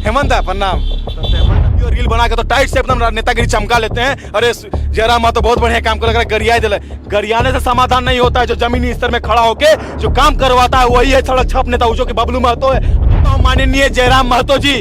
हेमंत है प्रणाम। रील बना के तो टाइट से एकदम नेतागिरी चमका लेते हैं। अरे जयराम महतो बहुत बढ़िया काम कर रहा है, गरियाए दिला। गरियाने से समाधान नहीं होता है। जो जमीनी स्तर में खड़ा होके जो काम करवाता है वही है सड़क छाप नेता, जो कि बबलू महतो है। तो माननीय जयराम महतो जी,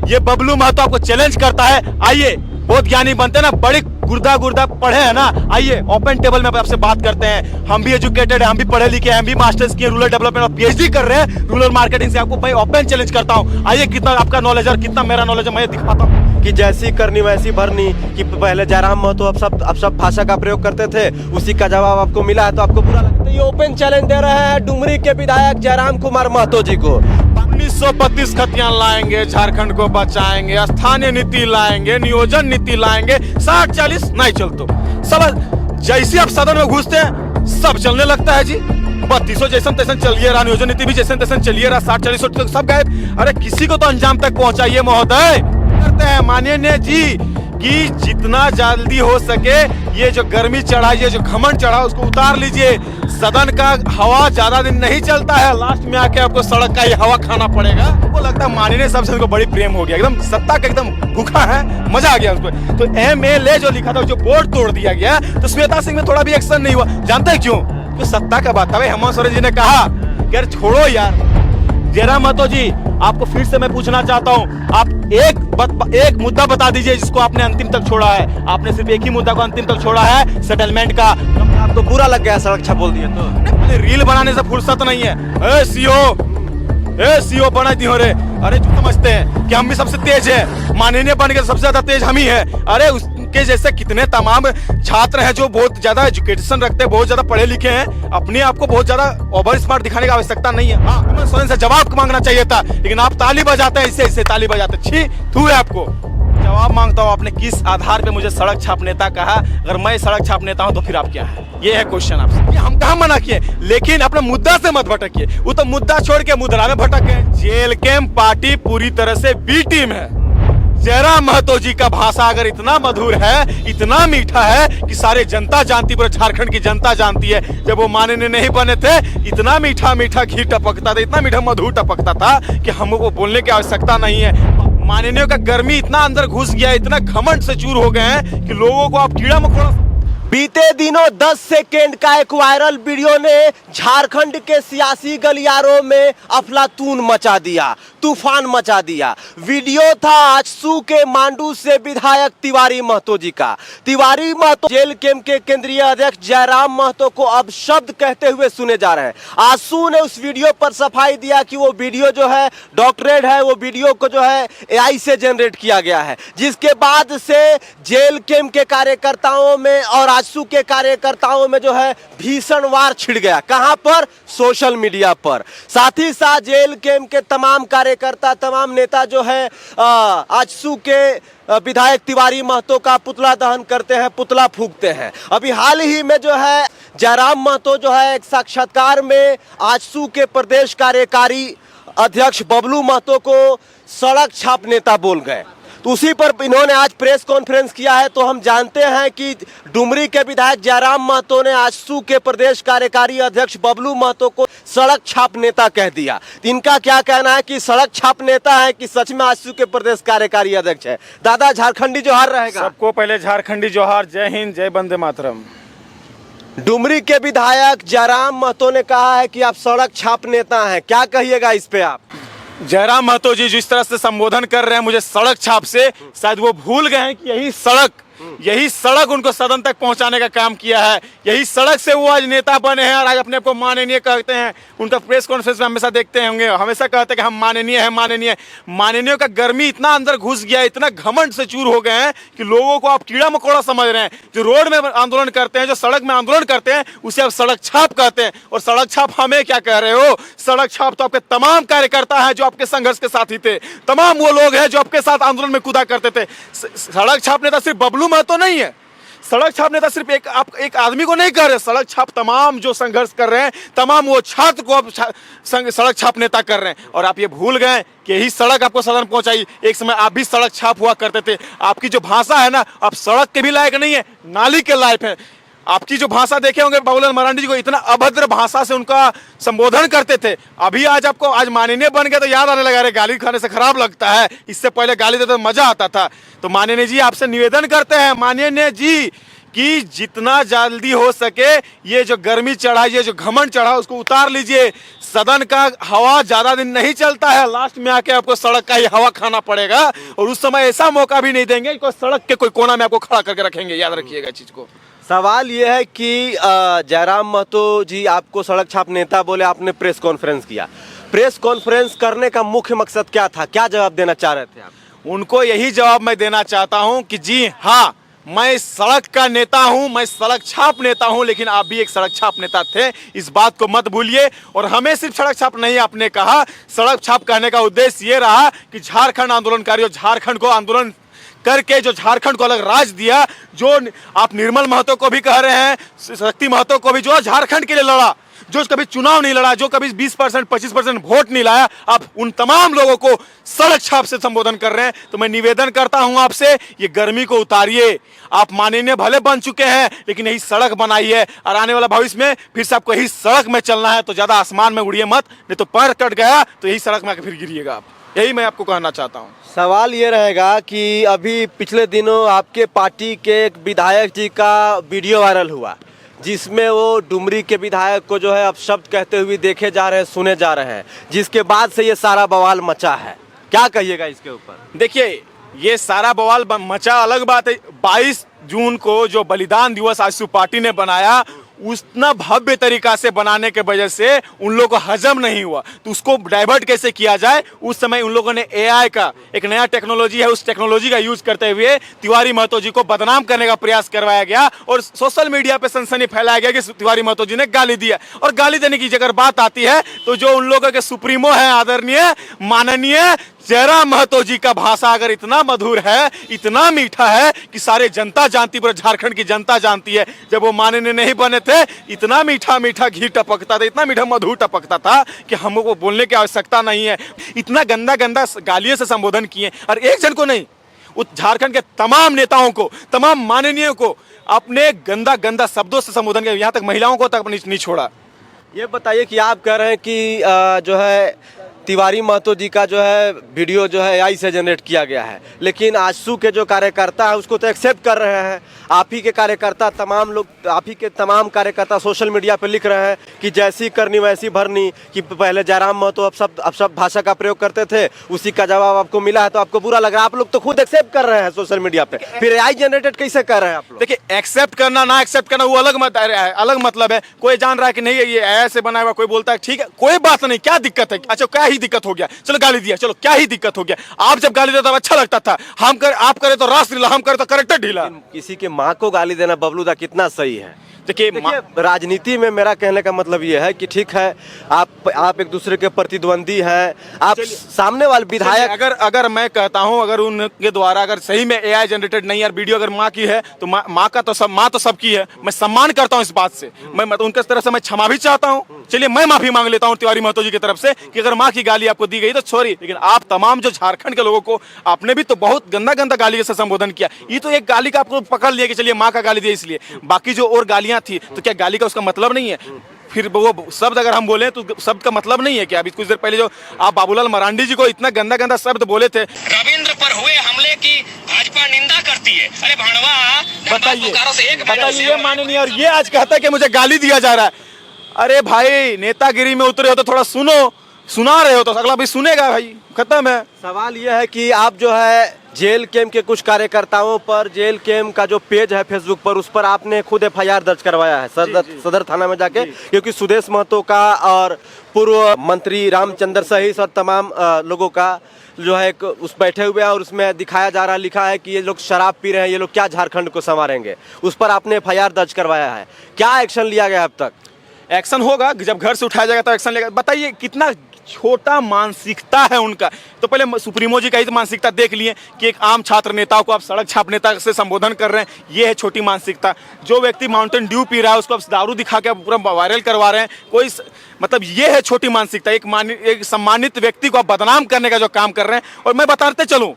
ये बबलू महतो आपको चैलेंज करता है। आइए, बहुत ज्ञानी बनते हैं ना, बड़ी गुर्दा पढ़े हैं ना। आइए ओपन टेबल में आपसे बात करते हैं। हम भी एजुकेटेड हैं, हम भी पढ़े लिखे हैं, हम भी मास्टर्स किए रूरल डेवलपमेंट और पीएचडी कर रहे हैं रूरल मार्केटिंग से। आपको भाई ओपन चैलेंज करता हूं। आइए, कितना आपका नॉलेज और कितना मेरा नॉलेज है मैं दिखाता हूं। कि जैसी करनी वैसी भरनी, कि पहले जयराम महतो अब सब भाषा का प्रयोग करते थे, उसी का जवाब आपको मिला है तो आपको बुरा लगता है। ये ओपन चैलेंज दे रहे हैं डुमरी के विधायक जयराम कुमार महतो जी को। 1932 खतियान लाएंगे, झारखंड को बचाएंगे, स्थानीय नीति लाएंगे, नियोजन नीति लाएंगे। 60-40 नहीं चलतो सब। जैसे आप सदन में घुसते हैं सब चलने लगता है जी। 32 जैसन तैसन चलिए रहा, नियोजन नीति भी जैसन तैसन चलिए रहा। 60-40 सब गायब। अरे किसी को तो अंजाम तक पहुंचाइए महोदय। करते हैं माननीय जी कि जितना जल्दी हो सके ये जो गर्मी चढ़ा, ये जो घमंड चढ़ा, उसको उतार लीजिए। सदन का हवा ज्यादा दिन नहीं चलता है, लास्ट में आके आपको सड़क का ही हवा खाना पड़ेगा। आपको लगता है माननीय साहब से उनको बड़ी प्रेम हो गया, एकदम सत्ता का एकदम भूखा है, मजा आ गया उसको। तो MLA जो लिखा था, जो बोर्ड तोड़ दिया गया, तो श्वेता सिंह में थोड़ा भी एक्शन नहीं हुआ। जानते हैं क्यों? तो सत्ता का बात था। हेमंत सोरेन जी ने कहा कि यार छोड़ो यार। जयराम महतो जी, आपको फिर से मैं पूछना चाहता हूँ, आप एक मुद्दा बता दीजिए जिसको आपने अंतिम तक छोड़ा है। आपने सिर्फ एक ही मुद्दा को अंतिम तक छोड़ा है, सेटलमेंट का। आपको बुरा लग गया सड़क छाप बोल दिए तो? रील बनाने से फुर्सत नहीं है। सीओ बना दी हो रे। अरे जो समझते हैं कि हम भी सबसे तेज है, माननीय बन के सबसे ज्यादा तेज हम ही है। अरे उसके जैसे कितने तमाम छात्र हैं जो बहुत ज्यादा एजुकेशन रखते हैं, बहुत ज्यादा पढ़े लिखे हैं। अपने आप को बहुत ज्यादा ओवर स्मार्ट दिखाने की आवश्यकता नहीं है। हाँ, हेमंत सोरेन से जवाब मांगना चाहिए था, लेकिन आप ताली बजाते हैं, इससे ताली बजाते। छी थू है आपको। जवाब मांगता हूँ, आपने किस आधार पे मुझे सड़क छाप नेता कहा? अगर मैं सड़क छाप नेता हूँ तो फिर आप क्या है? ये है क्वेश्चन आपसे। हम कहाँ मना किए, लेकिन अपने मुद्दा से मत भटकिए। वो तो मुद्दा छोड़ के मुद्रा में भटक गए। जेल कैंप पार्टी पूरी तरह से बी टीम है। जयराम महतो जी का भाषा अगर इतना मधुर है, इतना मीठा है कि सारे जनता जानती, पूरे झारखंड की जनता जानती है। जब वो माननीय नहीं बने थे, इतना मीठा मीठा घी टपकता था, इतना मीठा मधुर टपकता था कि हमको बोलने की आवश्यकता नहीं है। माननीय का गर्मी इतना अंदर घुस गया, इतना घमंड से चूर हो गए हैं कि लोगों को आप कीड़ा मकोड़ा। बीते दिनों 10 सेकेंड का एक वायरल वीडियो ने झारखंड के सियासी गलियारों में अफलातून मचा दिया, तूफान मचा दिया। वीडियो था आजसू के मांडू से विधायक तिवारी महतो जी का। तिवारी महतो जेल कैंप के केंद्रीय अध्यक्ष जयराम महतो को अब शब्द कहते हुए सुने जा रहे हैं। आजसू ने उस वीडियो पर सफाई दिया कि वो वीडियो जो है डॉक्टरेट है, वो वीडियो को जो है AI से जनरेट किया गया है। जिसके बाद से जेल कैंप के कार्यकर्ताओं में और आजसू के कार्यकर्ताओं में जो है भीषण वार छिड़ गया। कहां पर? सोशल मीडिया पर। साथ ही साथ जेल कैंप के तमाम कार्यकर्ता, तमाम नेता जो है आजसू के विधायक तिवारी महतो का पुतला दहन करते हैं, पुतला फूंकते हैं। अभी हाल ही में जो है जयराम महतो जो है एक साक्षात्कार में आजसू के प्रदेश कार्यकारी अध्यक्ष बबलू महतो को सड़क छाप नेता बोल गए। तो उसी पर इन्होंने आज प्रेस कॉन्फ्रेंस किया है। तो हम जानते हैं कि डुमरी के विधायक जयराम महतो ने आजसू के प्रदेश कार्यकारी अध्यक्ष बबलू महतो को सड़क छाप नेता कह दिया। इनका क्या कहना है कि सड़क छाप नेता है कि सच में आजसू के प्रदेश कार्यकारी अध्यक्ष है? दादा झारखंडी जोहार रहेगा। सबको पहले झारखंडी जोहार, जय हिंद, जय वंदे मातरम। डुमरी के विधायक जयराम महतो ने कहा है कि आप सड़क छाप नेता हैं, क्या कहिएगा इस पे आप? जयराम महतो जी जिस तरह से संबोधन कर रहे हैं मुझे सड़क छाप से, शायद वो भूल गए हैं कि यही सड़क उनको सदन तक पहुंचाने का काम किया है। यही सड़क से वो आज नेता बने हैं और आज अपने आप को माननीय कहते हैं। उनका प्रेस कॉन्फ्रेंस में हमेशा देखते होंगे, हमेशा कहते हैं कि हम माननीय हैं, माननीय। माननीय का गर्मी इतना अंदर घुस गया, इतना घमंड से चूर हो गए हैं कि लोगों को आप कीड़ा मकोड़ा समझ रहे हैं। जो रोड में आंदोलन करते हैं, जो सड़क में आंदोलन करते हैं, उसे आप सड़क छाप कहते हैं। और सड़क छाप हमें क्या कह रहे हो? सड़क छाप तो आपके तमाम कार्यकर्ता हैं जो आपके संघर्ष के साथी थे, तमाम वो लोग हैं जो आपके साथ आंदोलन में कूदा करते थे। सड़क छाप नेता सिर्फ बबलू महतो नहीं है। सड़क छाप नेता सिर्फ एक आदमी को नहीं कह रहे, सड़क छाप तमाम जो संघर्ष कर रहे हैं, तमाम वो छात्र को अब सड़क छाप नेता कर रहे हैं। और आप ये भूल गए कि यही सड़क आपको सदन पहुंचाई। एक समय आप भी सड़क छाप हुआ करते थे। आपकी जो भाषा है ना, आप सड़क के भी लायक नहीं है, नाली के लायक है। आपकी जो भाषा देखे होंगे बाबूलाल मरांडी जी को, इतना अभद्र भाषा से उनका संबोधन करते थे। अभी आज आपको आज माननीय बन गए तो याद आने लगा, अरे गाली खाने से खराब लगता है, इससे पहले गाली देते तो मजा आता था। तो माननीय जी आपसे निवेदन करते हैं माननीय जी कि जितना जल्दी हो सके ये जो गर्मी चढ़ा, ये जो घमंड चढ़ा, उसको उतार लीजिए। सदन का हवा ज्यादा दिन नहीं चलता है, लास्ट में आके आपको सड़क का ही हवा खाना पड़ेगा, और उस समय ऐसा मौका भी नहीं देंगे कि सड़क के कोई कोना में आपको खड़ा करके रखेंगे। याद रखिएगा चीज को। सवाल ये है कि जयराम महतो जी आपको सड़क छाप नेता बोले, आपने प्रेस कॉन्फ्रेंस किया। प्रेस कॉन्फ्रेंस करने का मुख्य मकसद क्या था, क्या जवाब देना चाह रहे थे आप? उनको यही जवाब मैं देना चाहता हूं कि जी हाँ, मैं सड़क का नेता हूं, मैं सड़क छाप नेता हूं, लेकिन आप भी एक सड़क छाप नेता थे, इस बात को मत भूलिए। और हमें सिर्फ सड़क छाप नहीं आपने कहा, सड़क छाप कहने का उद्देश्य ये रहा कि झारखंड आंदोलनकारियों, झारखंड को आंदोलन करके जो झारखंड को अलग राज दिया, जो आप निर्मल महतो को भी कह रहे हैं, शक्ति महतो को भी, जो झारखंड के लिए लड़ा, जो कभी चुनाव नहीं लड़ा, जो कभी 20% 25% वोट नहीं लाया, आप उन तमाम लोगों को सड़क छाप से संबोधन कर रहे हैं। तो मैं निवेदन करता हूं आपसे, ये गर्मी को उतारिए। आप माननीय भले बन चुके हैं, लेकिन यही सड़क बनाइए, और आने वाला भविष्य में फिर से आपको यही सड़क में चलना है। तो ज्यादा आसमान में उड़िए मत, नहीं तो पैर कट गया तो यही सड़क में आके फिर गिरिएगा आप। यही मैं आपको कहना चाहता हूँ। सवाल ये रहेगा कि अभी पिछले दिनों आपके पार्टी के एक विधायक जी का वीडियो वायरल हुआ, जिसमें वो डुमरी के विधायक को जो है अब शब्द कहते हुए देखे जा रहे हैं, सुने जा रहे हैं, जिसके बाद से ये सारा बवाल मचा है। क्या कहिएगा इसके ऊपर? देखिए, ये सारा बवाल मचा अलग बात है। 22 जून को जो बलिदान दिवस आजसू पार्टी ने बनाया, उतना भव्य तरीका से बनाने के वजह से उन लोगों को हजम नहीं हुआ, तो उसको डाइवर्ट कैसे किया जाए। उस समय उन लोगों ने एआई का एक नया टेक्नोलॉजी है, उस टेक्नोलॉजी का यूज करते हुए तिवारी महतो जी को बदनाम करने का प्रयास करवाया गया, और सोशल मीडिया पे सनसनी फैलाया गया कि तिवारी महतो जी ने गाली दिया। और गाली देने की अगर बात आती है तो जो उन लोगों के सुप्रीमो है, आदरणीय माननीय जयराम महतो जी का भाषा अगर इतना मधुर है, इतना मीठा है कि सारे जनता जानती, पूरे झारखंड की जनता जानती है। जब वो माननीय नहीं बने थे, इतना मीठा मीठा घी टपकता था, इतना मीठा मधु टपकता था कि हमको बोलने की आवश्यकता नहीं है। इतना गंदा गंदा गालियों से संबोधन किए, और एक जन को नहीं, उस झारखंड के तमाम नेताओं को, तमाम माननीयों को अपने गंदा गंदा शब्दों से संबोधन किया, यहाँ तक महिलाओं को तक नहीं छोड़ा। ये बताइए कि आप कह रहे हैं कि जो है तिवारी महतो जी का जो है वीडियो जो है एआई से जनरेट किया गया है, लेकिन आजसू के जो कार्यकर्ता है उसको तो एक्सेप्ट कर रहे हैं। आप ही के कार्यकर्ता, तमाम लोग, आप ही के तमाम कार्यकर्ता सोशल मीडिया पे लिख रहे हैं कि जैसी करनी वैसी भरनी, कि पहले जयराम महतो अब सब भाषा का प्रयोग करते थे, उसी का जवाब आपको मिला है तो आपको बुरा लग रहा है। आप लोग तो खुद एक्सेप्ट कर रहे हैं सोशल मीडिया पे, फिर एआई जनरेटेड कैसे कर रहे हैं आप लोग? देखिए, एक्सेप्ट करना ना एक्सेप्ट करना वो अलग मतलब है। कोई जान रहा है कि नहीं ये ऐसे बना हुआ, कोई बोलता है ठीक है, कोई बात नहीं, क्या दिक्कत है? अच्छा, क्या ही दिक्कत हो गया, चलो गाली दिया, चलो क्या ही दिक्कत हो गया। आप जब गाली देते तब अच्छा लगता था, आप करे तो रास ढीला, हम करे तो करेक्टर ढीला। किसी के माँ को गाली देना बबलू दा कितना सही है? देखिए, राजनीति में मेरा कहने का मतलब ये है कि ठीक है, आप एक दूसरे के प्रतिद्वंदी हैं, आप सामने वाले विधायक, अगर मैं कहता हूं, अगर उनके द्वारा अगर सही में एआई जनरेटेड नहीं, यार वीडियो अगर माँ की है तो माँ तो सबकी है, मैं सम्मान करता हूं इस बात से, मैं उनके तरफ से मैं क्षमा भी चाहता हूं। चलिए, मैं माफी मांग लेता हूं तिवारी महतो जी की तरफ से कि अगर माँ की गाली आपको दी गई तो सॉरी, लेकिन आप तमाम जो झारखंड के लोगों को आपने भी तो बहुत गंदा गंदा गाली से संबोधन किया। ये तो एक गाली का आपको पकड़ लिया कि चलिए माँ का गाली दिया इसलिए, बाकी जो और गालियां थी तो क्या गाली का उसका मतलब नहीं है? फिर वो शब्द अगर हम बोले तो शब्द का मतलब नहीं है क्या? अभी कुछ देर पहले जो आप बाबूलाल मरांडी जी को इतना गंदा गंदा शब्द बोले थे, रविंद्र पर हुए हमले की भाजपा निंदा करती है। अरे भाणवा, बताइए माननीय, और ये आज कहता है कि मुझे गाली दिया जा रहा है। अरे भाई, नेतागिरी में उतरे हो तो थोड़ा सुना रहे हो तो अगला भी सुनेगा भाई, खत्म है। सवाल यह है कि आप जो है जेल कैंप के कुछ कार्यकर्ताओं पर, जेल कैंप का जो पेज है फेसबुक पर, उस पर आपने खुद एफआईआर दर्ज करवाया है सदर थाना में जाके, क्योंकि सुदेश महतो का और पूर्व मंत्री रामचंद्र सहित और तमाम लोगों का जो है उस बैठे हुए हैं, और उसमें दिखाया जा रहा, लिखा है कि ये लोग शराब पी रहे हैं, ये लोग क्या झारखंड को संवारेंगे। उस पर आपने एफआईआर दर्ज करवाया है, क्या एक्शन लिया गया अब तक? एक्शन होगा, जब घर से उठाया जाएगा तो एक्शन लेगा। बताइए कितना छोटा मानसिकता है उनका। तो पहले सुप्रीमो जी का ही तो मानसिकता देख लिए कि एक आम छात्र नेता को आप सड़क छाप नेता से संबोधन कर रहे हैं, ये है छोटी मानसिकता। जो व्यक्ति माउंटेन ड्यू पी रहा है उसको आप दारू दिखा के पूरा वायरल करवा रहे हैं, कोई मतलब ये है छोटी मानसिकता। एक सम्मानित व्यक्ति को आप बदनाम करने का जो काम कर रहे हैं। और मैं बताते चलूं,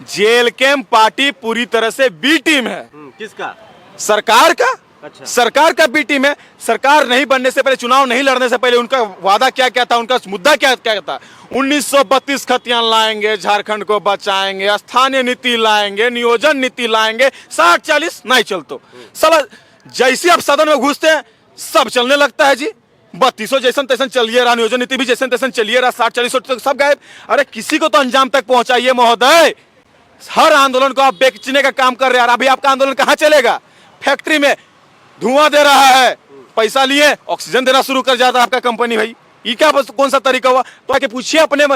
जेल कैंप पार्टी पूरी तरह से बी टीम है। किसका? सरकार का अच्छा। सरकार का बी टीम है। सरकार नहीं बनने से पहले, चुनाव नहीं लड़ने से पहले उनका वादा क्या क्या था, उनका मुद्दा क्या क्या था? 1932 खतियान लाएंगे, झारखंड को बचाएंगे, स्थानीय नीति लाएंगे, नियोजन नीति लाएंगे, 60-40 नहीं चलतो साला। जैसे आप सदन में घुसते हैं सब चलने लगता है जी। 32 जैसन तैसन चलिए रहा, नियोजन नीति भी जैसन तैसन चलिए रहा, 60-40 सब गायब। अरे किसी को तो अंजाम तक पहुंचाइए महोदय। हर आंदोलन को आप बेचने का काम कर रहे हैं। अभी आपका आंदोलन कहाँ चलेगा? फैक्ट्री में धुआं दे रहा है, पैसा लिए ऑक्सीजन देना शुरू कर जाता है आपका कंपनी। भाई ये क्या कौन सा तरीका हुआ? तो आके पूछिए अपने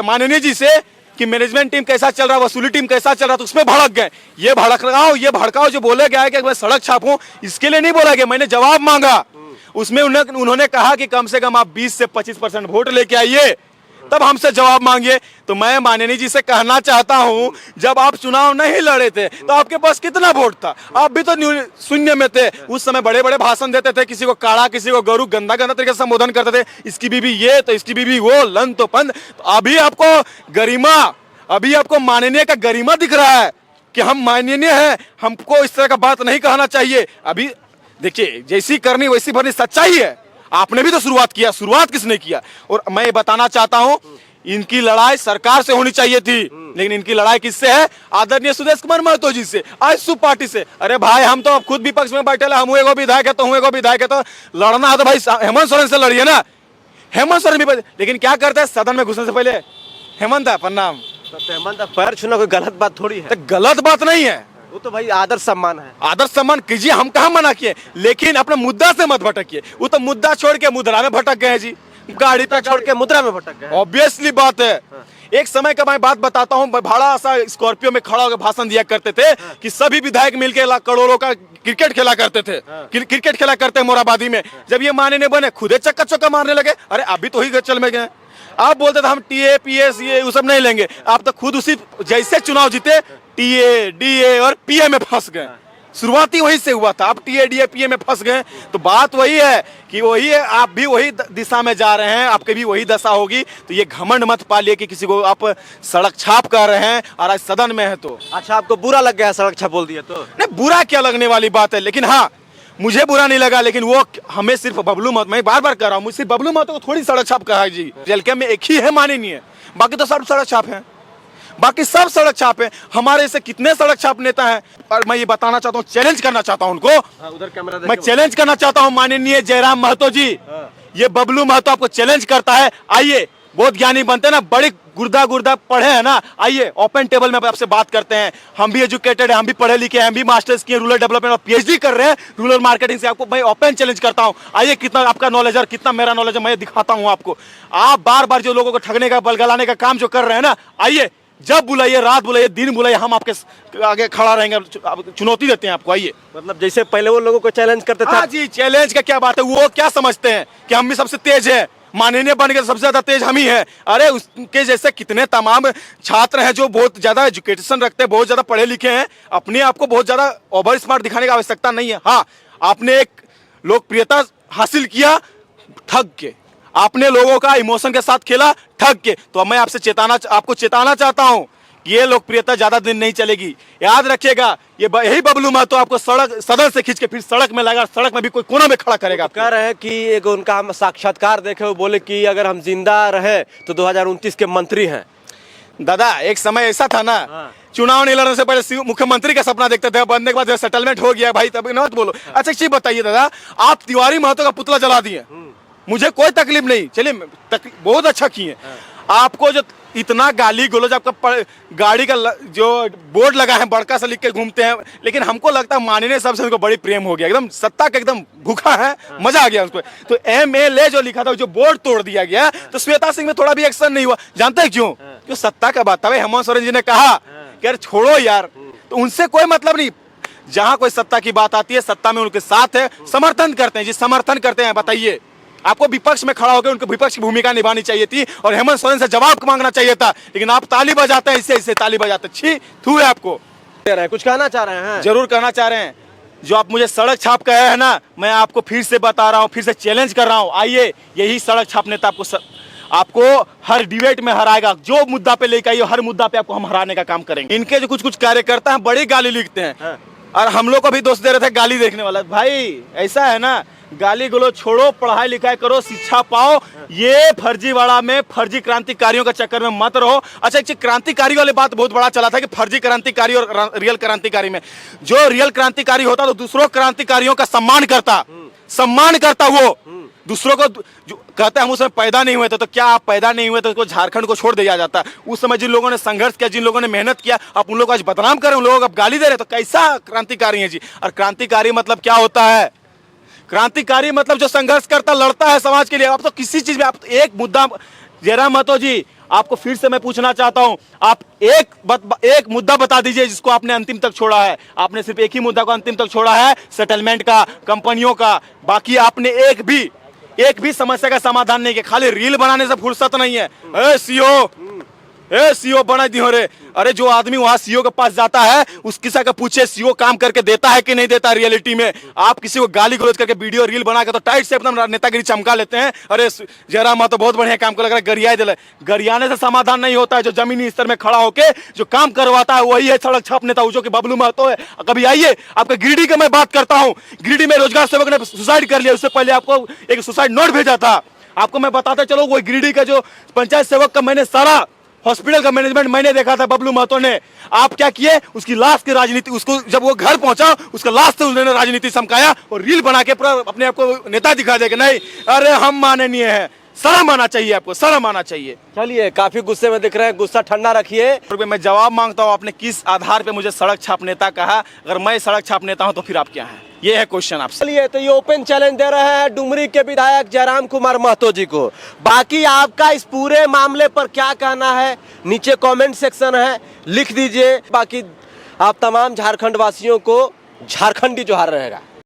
माननीय जी से कि मैनेजमेंट टीम कैसा चल रहा, वसूली टीम कैसा चल रहा, तो उसमें भड़क गए। ये भड़काओ जो बोले गया है कि मैं सड़क छापूं, इसके लिए नहीं बोला गया। मैंने जवाब मांगा, उसमें उन्होंने कहा कि कम से कम आप 20 से 25% वोट लेके आइए, तब हमसे जवाब मांगिए। तो मैं माननीय जी से कहना चाहता हूं, जब आप चुनाव नहीं लड़े थे तो आपके पास कितना वोट था? आप भी तो शून्य में थे। उस समय बड़े बड़े भाषण देते थे, किसी को काड़ा, किसी को गरु, गंदा गंदा तरीके से संबोधन करते थे। इसकी बीबी ये तो इसकी बीबी वो, लन तो पंद। तो अभी आपको गरिमा, अभी आपको माननीय का गरिमा दिख रहा है कि हम माननीय हैं, हमको इस तरह का बात नहीं कहना चाहिए। अभी देखिए, जैसी करनी वैसी भरनी, सच्चाई है। आपने भी तो शुरुआत किया, शुरुआत किसने किया? और मैं ये बताना चाहता हूं, इनकी लड़ाई सरकार से होनी चाहिए थी, लेकिन इनकी लड़ाई किससे है? आदरणीय सुदेश कुमार महतो जी से, आजसू पार्टी से। अरे भाई, हम तो खुद विपक्ष में बैठे, हम हुए को विधायक है तो हुए को विधायक है, तो लड़ना है तो भाई हेमंत सोरेन से लड़िए ना। हेमंत सोरेन भी, लेकिन क्या करते हैं सदन में घुसने से पहले, हेमंत है प्रणाम, हेमंत पैर छूना कोई गलत बात थोड़ी है। तो गलत बात नहीं है, वो तो भाई आदर सम्मान है। आदर सम्मान कीजिए, हम कहाँ मना किए, लेकिन अपने मुद्दा से मत भटकिए। वो तो मुद्दा छोड़ के मुद्रा में भटक गए जी, गाड़ी पे छोड़ के मुद्रा में भटक गए। ऑब्वियसली बात है। एक समय का मैं बात बताता हूँ, भाड़ा सा स्कॉर्पियो में खड़ा होकर भाषण दिया करते थे कि सभी विधायक मिलकर करोड़ों का क्रिकेट खेला करते थे, क्रिकेट खेला करते हैं मोराबादी में। जब ये माननीय बने, खुदे चक्का चौका मारने लगे। अरे अभी तो ही चल में गए। आप बोलते थे हम टीए पीएस ये सब नहीं लेंगे, आप तो खुद उसी जैसे चुनाव जीते टीए डीए और पीए में फंस गए। शुरुआती वहीं से हुआ था, आप टीए डीए पीए में फंस गए। तो बात वही है कि वही है, आप भी वही दिशा में जा रहे हैं, आपके भी वही दशा होगी। तो ये घमंड मत पालिए कि किसी को आप सड़क छाप कर रहे हैं और आज सदन में है। तो अच्छा, आपको बुरा लग गया सड़क छाप बोल दिया तो? नहीं, बुरा क्या लगने वाली बात है, लेकिन हाँ मुझे बुरा नहीं लगा। लेकिन वो हमें सिर्फ बबलू महतो, मैं बार बार कह रहा हूँ, मुझे बबलू महतो को थोड़ी सड़क छाप कहा है जी। जेलके में एक ही है माननीय, बाकी तो सब सड़क छाप है, बाकी सब सड़क छाप है। हमारे से कितने सड़क छाप नेता हैं। और मैं ये बताना चाहता हूँ, चैलेंज करना चाहता हूँ उनको, उधर कैमरा मैं चैलेंज करना चाहता हूँ माननीय जयराम महतो जी। ये बबलू महतो आपको चैलेंज करता है, आइए, बहुत ज्ञानी बनते हैं ना, बड़े गुर्दा पढ़े हैं ना, आइए ओपन टेबल में आपसे बात करते हैं। हम भी एजुकेटेड हैं, हम भी पढ़े लिखे हैं, हम भी मास्टर्स किए रूरल डेवलपमेंट और पीएचडी कर रहे हैं रूरल मार्केटिंग से। आपको मैं ओपन चैलेंज करता हूं, आइए कितना आपका नॉलेज है, कितना मेरा नॉलेज है, मैं दिखाता हूं आपको। आप बार बार जो लोगों को ठगने का, बलगलाने का काम जो कर रहे हैं ना, आइए, जब बुलाइए, रात बुलाइए, दिन बुलाइए, हम आपके आगे खड़ा रहेंगे, चुनौती देते हैं आपको। आइए, मतलब जैसे पहले वो लोगों को चैलेंज करते थे। हाँ जी, चैलेंज का क्या बात है? वो क्या समझते हैं कि हम भी सबसे तेज है, माननीय बन के सबसे ज्यादा तेज हम ही है? अरे उसके जैसे कितने तमाम छात्र हैं जो बहुत ज्यादा एजुकेशन रखते हैं, बहुत ज्यादा पढ़े लिखे हैं। अपने आप को बहुत ज्यादा ओवर स्मार्ट दिखाने की आवश्यकता नहीं है। हाँ, आपने एक लोकप्रियता हासिल किया ठग के, आपने लोगों का इमोशन के साथ खेला ठग के। तो मैं आपसे आपको चेताना चाहता हूं, ये लोकप्रियता ज्यादा दिन नहीं चलेगी। याद रखिएगा, ये यही बबलू महतो आपको सदन से खींच के फिर सड़क में लगा, सड़क में भी कोई कोना में खड़ा करेगा। कह रहे हैं कि एक उनका हम साक्षात्कार देखे, वो बोले कि अगर हम जिंदा रहे तो 2029 के मंत्री हैं। दादा, एक समय ऐसा था ना, चुनाव नहीं लड़ने से पहले मुख्यमंत्री का सपना देखते थे, बनने के बाद सेटलमेंट हो गया भाई, तब मत बोलो। अच्छा एक चीज बताइए दादा, आप तिवारी महतो का पुतला जला दिए, मुझे कोई तकलीफ नहीं, चलिए बहुत अच्छा किए। आपको जो इतना गाली गलौज, आपका गाड़ी का जो बोर्ड लगा है बड़का सा लिख के घूमते हैं, लेकिन हमको लगता है माननीय साहब से उनको बड़ी प्रेम हो गया, एकदम सत्ता का एकदम भूखा है, मजा आ गया उसको। तो MLA जो लिखा था, जो बोर्ड तोड़ दिया गया, तो श्वेता सिंह में थोड़ा भी एक्शन नहीं हुआ। जानते हैं क्यों? क्यों? सत्ता का बात था। हेमंत सोरेन जी ने कहा कि यार छोड़ो यार, तो उनसे कोई मतलब नहीं। जहां कोई सत्ता की बात आती है, सत्ता में उनके साथ है, समर्थन करते हैं जी, समर्थन करते हैं। बताइए, आपको विपक्ष में खड़ा होकर उनको विपक्ष की भूमिका निभानी चाहिए थी और हेमंत सोरेन से जवाब मांगना चाहिए था, लेकिन आप ताली बजाते हैं, इससे ताली बजाते। छी थू है आपको। कुछ कहना चाह रहे हैं? जरूर कहना चाह रहे हैं। जो आप मुझे सड़क छाप कहे हैं ना, मैं आपको फिर से बता रहा हूँ, फिर से चैलेंज कर रहा हूँ, आइए, यही सड़क छाप नेता आपको हर डिबेट में हराएगा। जो मुद्दा पे लेकर आइए, हर मुद्दा पे आपको हम हराने का काम करेंगे। इनके जो कुछ कार्यकर्ता हैं, बड़ी गाली लिखते हैं। और हम लोग को भी दोष दे रहे थे गाली देखने वाला। भाई ऐसा है ना, गाली गलो छोड़ो, पढ़ाई लिखाई करो, शिक्षा पाओ, ये फर्जीवाड़ा में फर्जी क्रांतिकारियों के चक्कर में मत रहो। अच्छा, एक क्रांतिकारी वाली बात बहुत बड़ा चला था कि फर्जी क्रांतिकारी और रियल क्रांतिकारी में, जो रियल क्रांतिकारी होता तो दूसरों क्रांतिकारियों का सम्मान करता वो दूसरों को जो कहते हैं हम उस समय पैदा नहीं हुए थे, तो क्या आप पैदा नहीं हुए तो उसको झारखंड को छोड़ दिया जाता। उस समय जिन लोगों ने संघर्ष किया, जिन लोगों ने मेहनत किया, आप उन लोगों को आज बदनाम कर रहे हैं, उन लोगों को आप गाली दे रहे हैं, तो कैसा क्रांतिकारी है जी। और क्रांतिकारी मतलब क्या होता है? क्रांतिकारी मतलब जो संघर्ष करता, लड़ता है समाज के लिए। आप तो किसी चीज में, आप तो एक मुद्दा, जयराम महतो जी आपको फिर से मैं पूछना चाहता हूं, आप एक मुद्दा बता दीजिए जिसको आपने अंतिम तक छोड़ा है। आपने सिर्फ एक ही मुद्दा को अंतिम तक छोड़ा है, सेटलमेंट का, कंपनियों का। बाकी आपने एक भी समस्या का समाधान नहीं किया। खाली रील बनाने से फुर्सत नहीं है। सीओ बना दी हो रे। अरे जो आदमी वहां सीओ के पास जाता है, उस किसी का पूछे सीओ काम करके देता है कि नहीं देता रियलिटी में। आप किसी को गाली गलौज करके वीडियो रील बना के तो टाइट से एकदम नेतागिरी चमका लेते हैं। अरे जयराम महतो बहुत बढ़िया काम कर, लग रहा है गरियाई दिला। गरियाने से समाधान नहीं होता है। जो जमीनी स्तर में खड़ा होके जो काम करवाता है वही है सड़क छाप नेता, जो कि बबलू महतो है। कभी आइए, आपका गिरिडीह का मैं बात करता हूँ। गिरिडीह में रोजगार सेवक ने सुसाइड कर लिया, उससे पहले आपको एक सुसाइड नोट भेजा था। आपको मैं बताता चलो, वो गिरिडीह का जो पंचायत सेवक का मैंने सारा हॉस्पिटल का मैनेजमेंट मैंने देखा था, बबलू महतो ने। आप क्या किए? उसकी लाश की राजनीति, उसको जब वो घर पहुंचा उसका लाश से उन्होंने राजनीति चमकाया और रील बना के पूरा अपने आप को नेता दिखा देगा। नहीं, अरे हम माननीय है, शर्म आना चाहिए आपको, शर्म आना चाहिए। चलिए, काफी गुस्से में दिख रहे हैं, गुस्सा ठंडा रखिए। मैं जवाब मांगता हूँ, आपने किस आधार पे मुझे सड़क छाप नेता कहा? अगर मैं सड़क छाप नेता हूँ तो फिर आप क्या हैं? ये है क्वेश्चन आपसे। चलिए, तो ये ओपन चैलेंज दे रहे हैं डुमरी के विधायक जयराम कुमार महतो जी को। बाकी आपका इस पूरे मामले पर क्या कहना है, नीचे कमेंट सेक्शन है, लिख दीजिए। बाकी आप तमाम झारखंड वासियों को झारखंडी जोहार रहेगा।